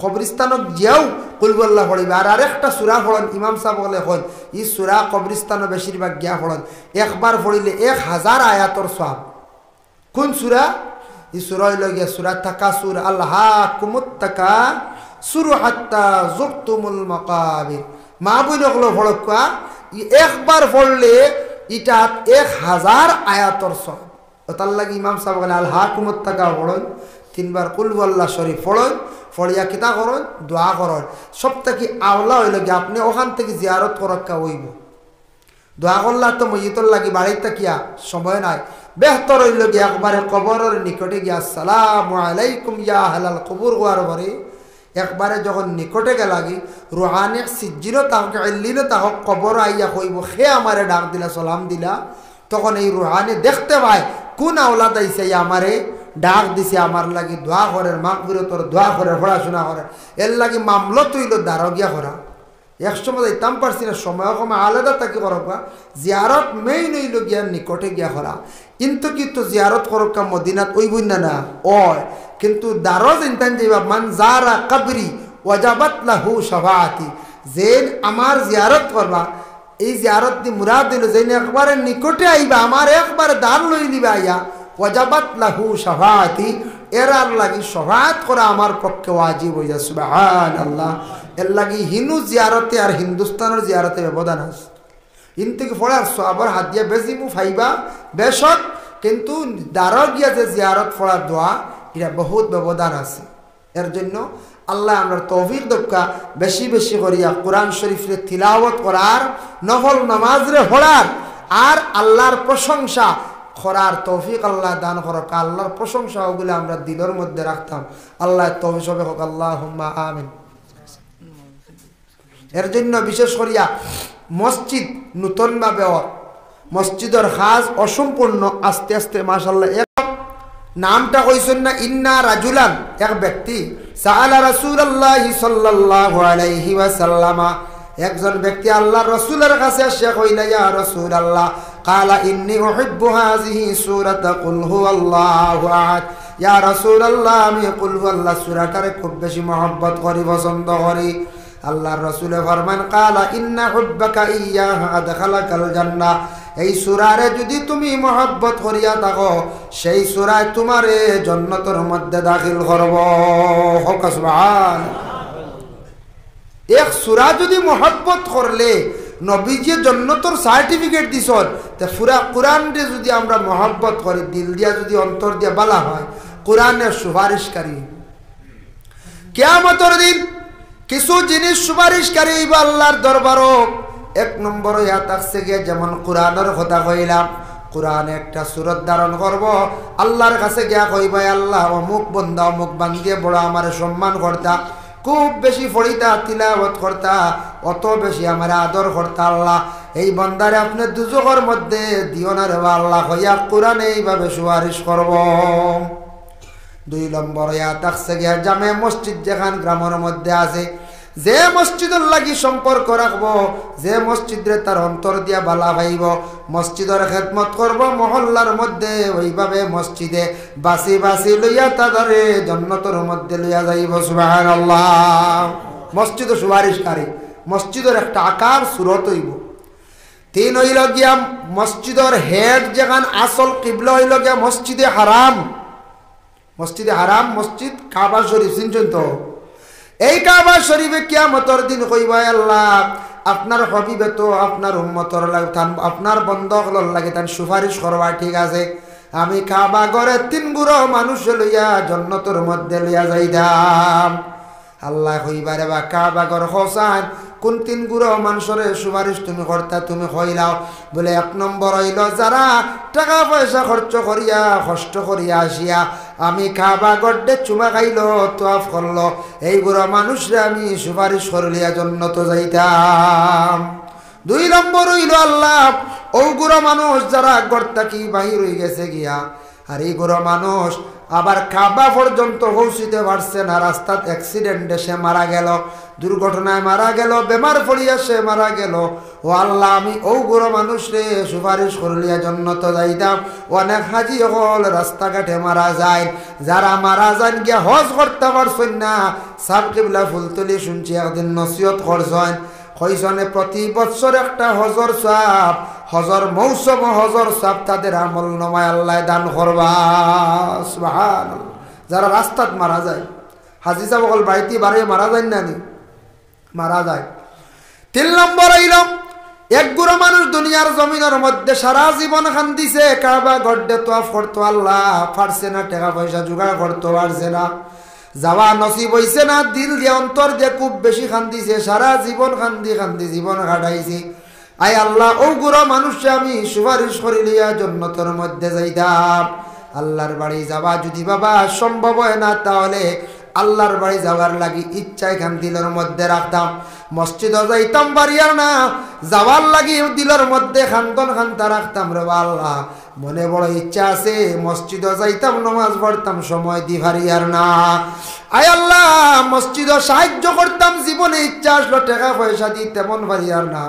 কবরস্থানত যেও কুল হুয়াল্লাহ পড়িবে। আর আরেকটা সূরা পড়েন ইমাম সাহেব বলে কন এই সূরা কবরস্থানও বেশিরভাগ গিয়া পড়েন একবার পড়িলে 1000 আয়াতর সওয়াব। কোন সূরা? এই সূরা হইল গিয়া সূরা তাকাসুর আল্লাহাকুমুত তাকাসুর হাত্তা যুরতুমুল মাকাবির। মা বইনগুলো পড়কা একবার পড়লে এটা 1000 আয়াতর সওয়াব। তার লাগি ইমাম সাহেব বলে আল্লাহাকুমুত তাকা পড়েন 3 বার কুল হুয়াল্লাহ শরীফ পড়েন পড়িয়া কিতা করেন দোয়া করেন সবথেকে আওলা হইল গিয়ে আপনি ওখান থেকে জিয়ারত করক্কা হইব দোয়া করলা তো মসজিদর লাগি বাড়িতে কিয়া সময় নাই বেহতর হইল গিয়ে একবারে কবরের নিকটে গিয়া আসসালামু আলাইকুম ইয়া আহলাল কবর হওয়ার পরে একবারে যখন নিকটে গে লাগি রুহানি সিজ্জিরও তাহকে এল্লিনও তাহ কবর আইয়া কইব সে আমারে ডাক দিলা সালাম দিলা তখন এই রুহানি দেখতে পায় কোন আওলাদ আইছে আমারে ডাক দিছে আমার লাগি দোয়া করেন মাগফিরাতর দোয়া করে পড়াশোনা করেন এর লাগি মামলা তৈল দারগিয়া করা একসময় যাইতাম পারছি না, সময় কমে আলাদা তাকে করবা জিয়ারত মেইন হইল গিয়া নিকটে গিয়া করা। কিন্তু জিয়ারত করকা মদিনাত ওই বই না ওয়, কিন্তু দারজ ইনতান যাইবা মান জারা কবরি ওয়াজাবাত লাহু শাফাআতি, যে আমার জিয়ারত করবা এই জিয়ারত দি মুরাদ দিল যে একবারে নিকটে আইবা আমার একবার দান লই নিবা আইয়া ওয়াজাবাত লাহু শাফাআতি, এরার লাগি শাফাআত করা আমার পক্ষে ওয়াজিব হইয়া। সুবহানাল্লাহ। এর লাগি হিন্দু জিয়ারতে আর হিন্দুস্তানের জিয়ারতে ব্যবধান আছে। ইন থেকে ফোড়ার সবার হাত দিয়া বেশি মু ফাইবা বেশক, কিন্তু দাঁড় গিয়া যে জিয়ারত ফোড়ার দোয়া এটা বহুত ব্যবধান আছে। এর জন্য আল্লাহ আমরা তৌফিক দক্কা বেশি বেশি করিয়া কোরআন শরীফরে তিলাওয়াত করার, নফল নামাজরে পড়ার, আর আল্লাহর প্রশংসা করার তৌফিক আল্লাহ দান করক। আল্লাহর প্রশংসা ওগুলো আমরা দিলের মধ্যে রাখতাম। আল্লাহ তৌফিক হবে হোক, আল্লাহুম্মা আমিন। এর জন্য বিশেষ করিয়া মসজিদ নূতনভাবে মসজিদের কাজ অসম্পূর্ণ, আস্তে আস্তে মাশাআল্লাহ। নামটা কইছেন না ইন্না রাজুলান, এক ব্যক্তি সাআলা রাসূলুল্লাহি সাল্লাল্লাহু আলাইহি ওয়াসাল্লাম, একজন ব্যক্তি আল্লাহর রাসূলের কাছে এসে কইলা ইয়া রাসূলুল্লাহ ক্বালা ইন্নী উহিব্বু হাযিহি সূরাতা কুল হুয়াল্লাহু আহাদ, ইয়া রাসূলুল্লাহ আমি কুল হুয়াল্লাহ সূরাটারে খুব বেশি মহব্বত করি, পছন্দ করি। আল্লাহর রাসূল ফরমান ক্বালা ইন্না হুব্বাকা ইয়্যাহা আদখালাকাল জান্নাহ, এই সূরারে যদি তুমি মহব্বত করিয়া থাকো সেই সূরায় তোমারে জান্নাতের মধ্যে দাখিল করব। হোক সুবহানাল্লাহ। এক সূরা যদি মহব্বত করলে নবীজি জান্নাতের সার্টিফিকেট দিছন, তে পুরা কোরআনরে যদি আমরা মহব্বত করি, দিল দিয়া যদি অন্তর দিয়া বলা হয়, কোরআনের সুপারিশকারী। কিয়ামতের দিন কিছু জিনিস সুপারিশকারী হইব আল্লাহর দরবারও। এক নম্বর ইয়া থাকছে গিয়ে যেমন কোরআনের কথা কইলাম, কোরআনে একটা সূরত ধারণ করব, আল্লাহর কাছে গিয়া কইবা আল্লাহ অমুক বন্দা অমুক বান্দিয়ে বড় আমার সম্মান করতা, খুব বেশি ফরিতা তিলাওয়াত করতা, অত বেশি আমার আদর করতা, আল্লাহ এই বন্দারে আপনি দুজকের মধ্যে দিও না রে আল্লাহ হইয়া কোরআনে এইভাবে সুপারিশ করব। দুই নম্বর ইয়া থাকছে গিয়া জামে মসজিদ যেখান গ্রামের মধ্যে আছে, যে মসজিদের লাগি সম্পর্ক রাখবো, যে মসজিদরে তার অন্তর দিয়া বালা ভাইব, মসজিদের খেদমত করব মহল্লার মধ্যে, ওইভাবে মসজিদে বাসি বাসি লইয়া তাদারে জান্নাতের মধ্যে লইয়া যাইব। সুবহানাল্লাহ। মসজিদ সুপারিশকারী, মসজিদের একটা আকার সূরত হইব। তিন হইল গিয়া মসজিদের হেড যেখান আসল কিবলা হইল গিয়া মসজিদে হারাম। মসজিদে হারাম মসজিদ কাবা শরীফ চিনছেন তো? এই কাবা শরীফে কিয়ামতের দিন কইবা আল্লাহ আপনার হবিবে তো আপনার উম্মতর লাগে আপনার বন্ধকলর লাগে তান সুপারিশ করবা, ঠিক আছে আমি কাবা ঘরে 3 গুরো মানুষ লইয়া জান্নাতের মধ্যে লইয়া যাইতাম। আল্লাহ কইবারে বা কাবা ঘর হোসান কোন 3 গুরো মানুষের সুপারিশ তুমি করতা, তুমি কইলাও বলে 1 নম্বর হইল যারা টাকা পয়সা খরচ করিয়া কষ্ট করিয়া আসিয়া আমি কাবা গড্ডে চুমা খাইলো তোয়াফ করলো, এই গুরো মানুষরে আমি সুপারিশ করলিয়া জান্নাত যাইতাম। 2 নম্বর হইল আল্লাহ ওগুলো মানুষ যারা গর্তা কি বাহির হয়ে গেছে গিয়া, আর এই গুলো মানুষ আবার কাবা পর্যন্ত পৌঁছিতে পারছে না, রাস্তাত অ্যাক্সিডেন্টে সে মারা গেল, দুর্ঘটনায় মারা গেল, বেমার পড়িয়া সে মারা গেল, ও আল্লাহ আমি ওগুলো মানুষরে সুপারিশ করলিয়া জান্নাত যাইতাম। অনেক হাজি হল রাস্তাঘাটে মারা যায়, যারা মারা যান গিয়া হজ করতে পারছেন না, সাব কিবলা ফুলতলি শুনছি একদিন নসিহত করছেন, কইসনে প্রতি বছর একটা হজর সাপ, হজর মৌসুম হজর সাপ তাদের আমল নামায় আল্লাহ দান করবা। সুবহানাল্লাহ। যারা রাস্তাত মারা যায়, হাজি সাহেব বল বাড়িতে বাড়িয়ে মারা যায় না নি, মারা যায়। 3 নম্বর আইলাম এক গুরো মানুষ দুনিয়ার জমিনের মধ্যে সারা জীবন খান্দিছে, কাবা গড্ডে তোয়াফ করতো, আল্লাহ পারছে না, টাকা পয়সা জোগাড় করতে পারছে না, যাওয়া নসিব হইছে না, দিল দিয়ে অন্তর দিয়ে খুব বেশি খান্দিছে, সারা জীবন খান্দি খান্দি জীবন কাটাইছি। আই আল্লাহ ও গুরো মানুষে আমি সুপারিশ করিলিয়া জান্নাতের মধ্যে যাইতাম। আল্লাহর বাড়ি যাওয়া যদি বাবা সম্ভব হয় না, তাহলে আল্লাহর বাড়ি যাওয়ার লাগি ইচ্ছা এখান দিলের মধ্যে রাখতাম মসজিদে যাইতাম বাড়িয়ার না যাওয়ার লাগি দিলের মধ্যে খান্তন খান্তা রাখতাম রে আল্লাহ মনে বড় ইচ্ছা আছে মসজিদে যাইতাম নামাজ পড়তাম সময় দি হারিয়ার না আয় আল্লাহ মসজিদে সাহায্য করতাম জীবনে ইচ্ছা আসলো টাকা পয়সা দি তেমন হারিয়ার না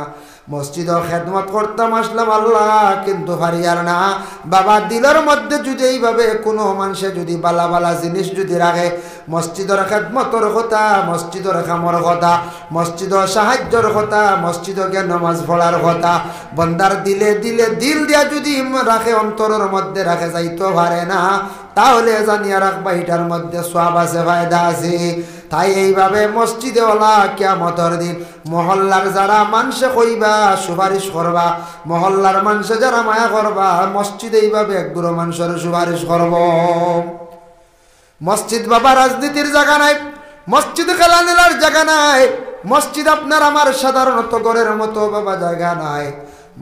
মসজিদে খেদমত করতাম আসলাম আল্লাহ কিন্তু হারিয়ার না বাবা দিলের মধ্যে যদি এইভাবে কোনো মানুষে যদি বালা বালা জিনিস যদি রাখে মসজিদের খেদমতর কথা মসজিদের কামর কথা মসজিদের সাহায্যর কথা মসজিদে গিয়ে নামাজ পড়ার কথা বন্দার দিলে দিলে দিল দিয়া যদি রাখে অন্তরের মধ্যে রাখে যাইতো পারে না তাহলে জানিয়া রাখবা এটার মধ্যে সওয়াব আছে ফায়দা আছে তাই এইভাবে মসজিদে ওলা কিয়ামতের দিন মহল্লার যারা মানুষে কইবা সুপারিশ করবা মহল্লার মানুষে যারা মায়া করবা মসজিদে এইভাবে একগুলো মানুষের সুপারিশ করব মসজিদ বাবা রাজনীতির জায়গা নাই মসজিদ খেলাধুলার জায়গা নাই মসজিদ আপনার আমার সাধারণত ঘরের মতো বাবা জায়গা নাই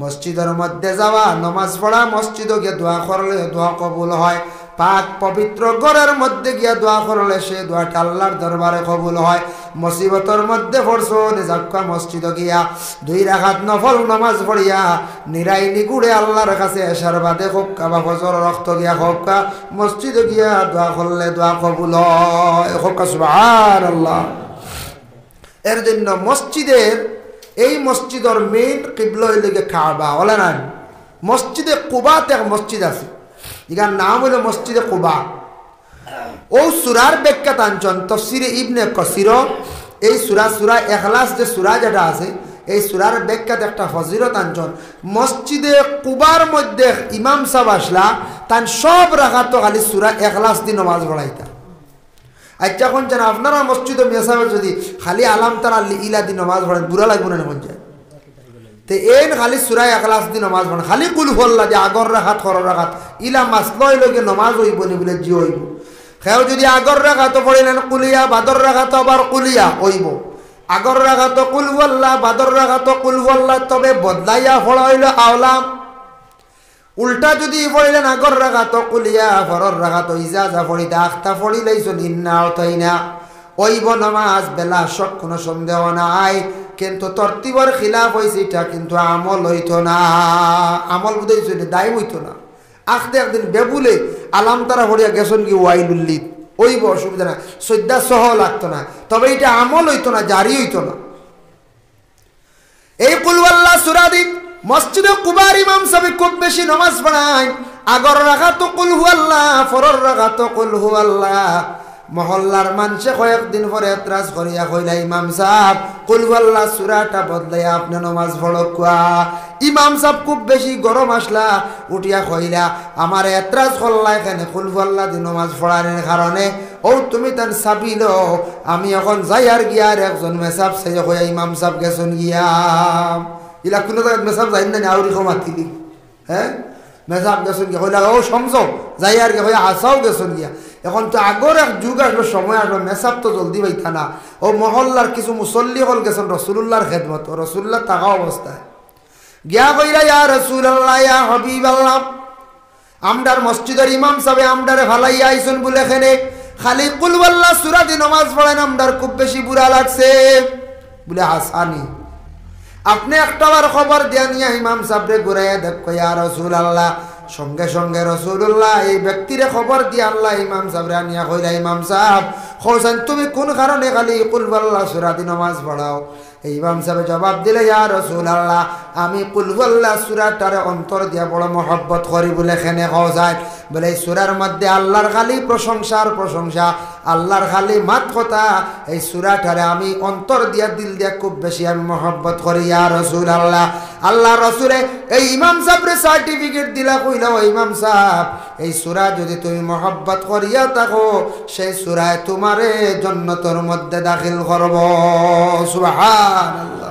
মসজিদের মধ্যে যাওয়া নামাজ পড়া মসজিদে গিয়ে দোয়া করলে দোয়া কবুল হয় পাক পবিত্র ঘরের মধ্যে গিয়া দোয়া করলে সে দোয়াটা আল্লাহর দরবারে কবুল হয় মুসিবতের মধ্যে পড়ছো নিজাক্কা মসজিদে গিয়া 2 রাকাত নফল নামাজ পড়িয়া নিরাই নিগুড়ে আল্লাহর কাছে এশার বাদে হোক্কা বা ফজর রক্ত গিয়া হোক্কা মসজিদে গিয়া দোয়া করলে দোয়া কবুল হয় হোক্কা সুবহানাল্লাহ এর জন্য মসজিদের এই মসজিদের মেইন কিবলা হইল কাবা ওলা না মসজিদে কুবাতে এক মসজিদ আছে এটার নাম হলো মসজিদে কুবা ও সূরার ব্যাখ্যা তানচন তাফসীরে ইবনে কাসির এই সূরা ইখলাস যে সূরা যেটা আছে এই সূরার ব্যাখ্যাতে একটা ফজিলত আনচন মসজিদে কুবার মধ্যে ইমাম সাহেব আসলা তান সব রাখাতো খালি সূরা ইখলাস দি নামাজ পড়াইতা আচ্ছা কোন জানা আপনারা মসজিদে মেসাবে যদি খালি আলাম তারা ইলা দি নামাজ পড়েন বুড়া লাগবে না কোন যায় তে এন খালি সূরা ইখলাস দি নামাজ পড়েন খালি কুল হুয়াল্লাহ দি আগর রাখাত খর রাখাত ইলা মাসলই লগে নামাজ হইব নি বলে জি হইব খেও যদি আগর রাখাত পড়িলেন কুলিয়া বাদর রাখাত আবার কুলিয়া হইব আগর রাখাত কুল হুয়াল্লাহ বাদর রাখাত কুল হুয়াল্লাহ তবে বদলাইয়া পড়া হইল আওলাম উল্টা যদি পড়িলেন আগর রাখাত কুলিয়া ফরর রাখাত ইজাজা পড়িতে আখতা পড়িলেইছন ইন্না অতাইনা ওইব নামাজ বেলা শক কোনো সন্দেহ নাই কিন্তু তরতিবর খিলাফ হইছে এটা কিন্তু আমল হইতো না আমল বুঝাইছো দায় হইতো না আখতে একদিন বেবুলে আলাম তারা পড়িয়া গেছন কি ওয়াইলুল্লিদ ওইব অসুবিধা না সদ্যা সহ লাগতো না তবে এটা আমল হইতো না জারি হইতো না এই কুল ওয়াল্লাহ সূরা দি মসজিদে কুবার ইমাম সাহেব খুব বেশি নামাজ পড়ায় আগর রাখাত কুল হুয়াল্লাহ ফরর রাখাত কুল হুয়াল্লাহ মহল্লার মানুষে কয়েকদিন পরে এতরাজ করিয়া কইলা ইমাম সাহেব কুল হুয়াল্লাহ সূরাটা বদলাইয়া আপনি নামাজ পড়ো কোয়া ইমাম সাহেব খুব বেশি গরম আসলা উঠিয়া কইলা আমার এতরাজ করলা এখানে কুল হুয়াল্লাহ দি নামাজ পড়ার কারণে ও তুমি তান সাবিল আমি এখন যাই আর গিয়ার একজন মেসাব সে কইয়া ইমাম সাহেব গেছন গিয়া ইলা কোনো জায়গায় মেসাব যাই না আউরি ক্ষমাতিলি হ্যাঁ মেসাব গেছন গিয়া কইলা ও সমঝো যাই আর গে কইয়া আসাও গেছন গিয়া এখন তো আগর এক যুগ আসলো সময় আসলো মেসাব তো জলদি পাইতা না ও মহল্লার কিছু মুসল্লি হল গেছেন রসুল্লাহর খেদমত রসুল্লাহ থাকা অবস্থায় গিয়া কইরা ইয়া রাসূলুল্লাহ ইয়া হাবিবাল্লাহ আমদার মসজিদের ইমাম সাহেব আমদারে ভালাইয়া আইছেন বলে এখানে খালি কুল ওয়াল্লাহ সূরা দি নামাজ পড়েন আমদার খুব বেশি বুড়া লাগছে বলে হাসানি আপনি একটাবার খবর দিয়া নিয়া ইমাম সাহেবরে ঘুরাইয়া দেখো ইয়া রাসূলুল্লাহ সঙ্গে সঙ্গে রাসূলুল্লাহ এই ব্যক্তিরে খবর দিয়া আল্লাহ ইমাম সাহেবরে নিয়া কইলা ইমাম সাহেব হোসেন তুমি কোন কারণে খালি কুল ওয়াল্লাহ সূরা দি নামাজ পড়াও এই ইমাম সাহেব জবাব দিলে ইয়া রাসূলুল্লাহ আমি কুল ওয়াল্লাহ সূরাটারে অন্তর দিয়া বড় মহব্বত করি বলে এখানে কও যায় বলে এই সূরার মধ্যে আল্লাহর খালি প্রশংসার প্রশংসা আল্লাহর খালি মাত কথা এই সূরাটারে আমি অন্তর দিয়া দিল দিয়া খুব বেশি আমি মহব্বত করি ইয়া রাসূলুল্লাহ আল্লাহ রাসূলে এই ইমাম সাহেবরে সার্টিফিকেট দিলা কইলা ও ইমাম সাহেব এই সূরা যদি তুমি মহব্বত করিয়া থাকো সেই সূরায় তোমারে জান্নাতের মধ্যে দাখিল করব সুবহানাল্লাহ